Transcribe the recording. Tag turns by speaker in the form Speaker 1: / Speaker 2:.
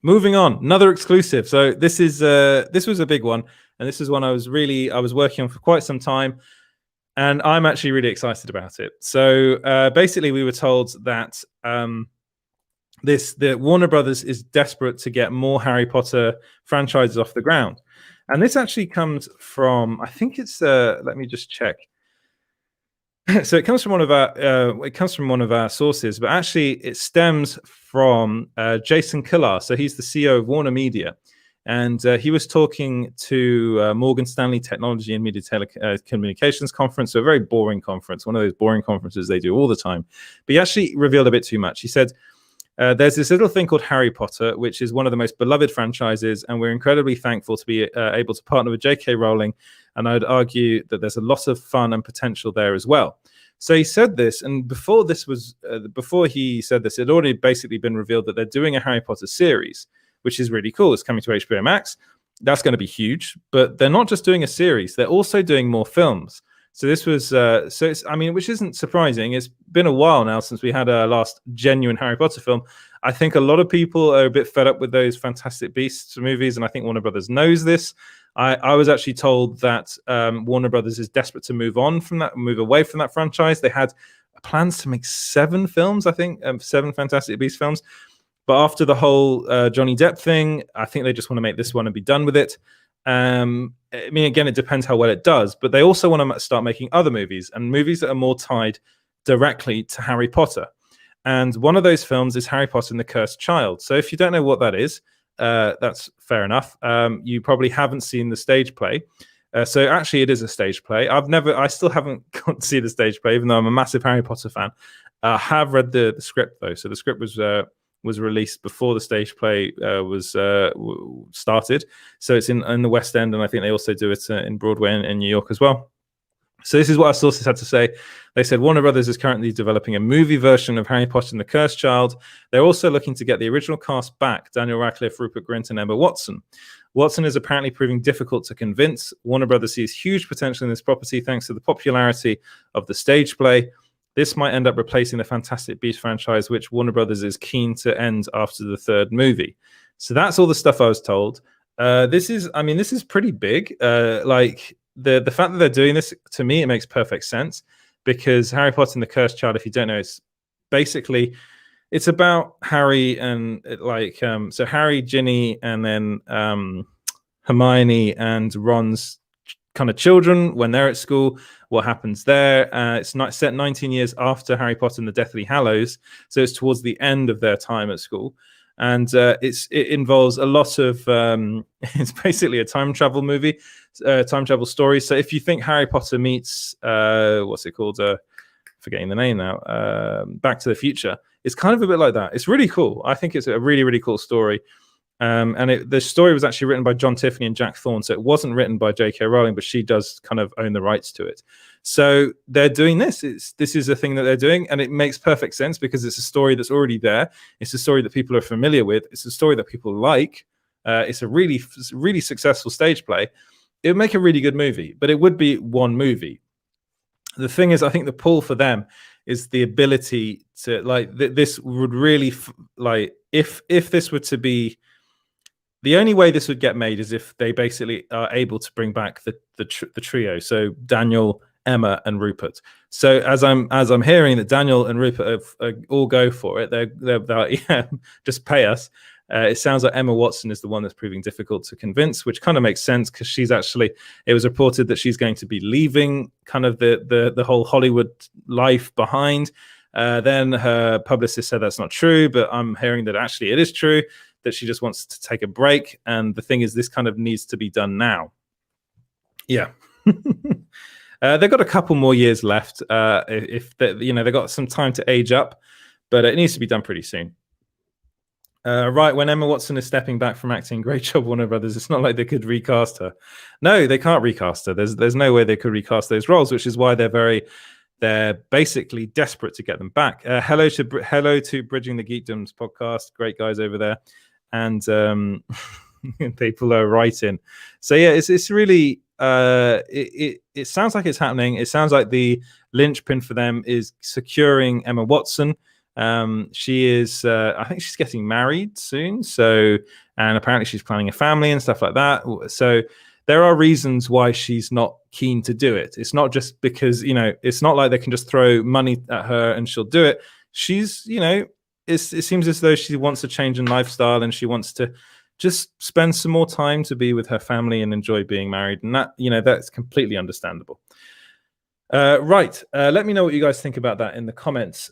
Speaker 1: moving on, another exclusive. So this was a big one, and this is one I was working on for quite some time, and I'm actually really excited about it. So basically, we were told that the Warner Brothers is desperate to get more Harry Potter franchises off the ground, and this actually comes from, I think it's let me just check. So it comes from one of our sources, but actually it stems from Jason Kilar. So he's the CEO of WarnerMedia, and he was talking to Morgan Stanley Technology and Media Telecommunications Conference. So a very boring conference, one of those boring conferences they do all the time. But he actually revealed a bit too much. He said, there's this little thing called Harry Potter, which is one of the most beloved franchises, and we're incredibly thankful to be able to partner with J.K. Rowling. And I'd argue that there's a lot of fun and potential there as well. So he said this, and before he said this, it had already basically been revealed that they're doing a Harry Potter series, which is really cool. It's coming to HBO Max. That's going to be huge. But they're not just doing a series; they're also doing more films. So this was which isn't surprising. It's been a while now since we had our last genuine Harry Potter film. I think a lot of people are a bit fed up with those Fantastic Beasts movies, and I think Warner Brothers knows this. I was actually told that Warner Brothers is desperate to move away from that franchise. They had plans to make 7 films, I think, 7 Fantastic Beasts films. But after the whole Johnny Depp thing, I think they just want to make this one and be done with it. I mean, again, it depends how well it does, but they also want to start making other movies, and movies that are more tied directly to Harry Potter. And one of those films is Harry Potter and the Cursed Child. So if you don't know what that is, that's fair enough. You probably haven't seen the stage play. So actually, it is a stage play. I still haven't got to see the stage play, even though I'm a massive Harry Potter fan. I have read the script though. So the script was released before the stage play was started. So it's in the West End, and I think they also do it in Broadway in New York as well. So this is what our sources had to say. They said Warner Brothers is currently developing a movie version of Harry Potter and the Cursed Child. They're also looking to get the original cast back, Daniel Radcliffe, Rupert Grint, and Emma Watson. Watson is apparently proving difficult to convince. Warner Brothers sees huge potential in this property thanks to the popularity of the stage play. This might end up replacing the Fantastic Beasts franchise, which Warner Brothers is keen to end after the 3rd movie. So that's all the stuff I was told. This is pretty big. The fact that they're doing this, to me, it makes perfect sense, because Harry Potter and the Cursed Child, if you don't know, it's about Harry and so Harry, Ginny, and then Hermione and Ron's kind of children when they're at school, what happens there. It's not set 19 years after Harry Potter and the Deathly Hallows, so it's towards the end of their time at school. And it involves a lot of it's basically a time travel movie, time travel story. So if you think Harry Potter meets what's it called, forgetting the name now, Back to the Future, it's kind of a bit like that. It's really cool. I think it's a really, really cool story. And the story was actually written by John Tiffany and Jack Thorne, so it wasn't written by J.K. Rowling, but she does kind of own the rights to it. So they're doing this. This is a thing that they're doing, and it makes perfect sense because it's a story that's already there. It's a story that people are familiar with. It's a story that people like. It's a really, really successful stage play. It would make a really good movie, but it would be one movie. The thing is, I think the pull for them is the ability to this would really if this were to be. The only way this would get made is if they basically are able to bring back the trio. So Daniel, Emma, and Rupert. So as I'm hearing that Daniel and Rupert all go for it, they're just pay us. It sounds like Emma Watson is the one that's proving difficult to convince, which kind of makes sense because it was reported that she's going to be leaving kind of the whole Hollywood life behind. Then her publicist said that's not true, but I'm hearing that actually it is true, that she just wants to take a break. And the thing is, this kind of needs to be done now. Yeah. They've got a couple more years left. They've got some time to age up, but it needs to be done pretty soon. Right, when Emma Watson is stepping back from acting, great job, Warner Brothers. It's not like they could recast her. No, they can't recast her. There's no way they could recast those roles, which is why they're basically desperate to get them back. Hello to Bridging the Geekdoms podcast. Great guys over there. And people are writing. So yeah, it's really it sounds like it's happening. It sounds like the linchpin for them is securing Emma Watson. She is, I think she's getting married soon. So, and apparently she's planning a family and stuff like that. So there are reasons why she's not keen to do it. It's not just because, it's not like they can just throw money at her and she'll do it. She's, it seems as though she wants a change in lifestyle and she wants to just spend some more time to be with her family and enjoy being married. And that, that's completely understandable. Right. Let me know what you guys think about that in the comments.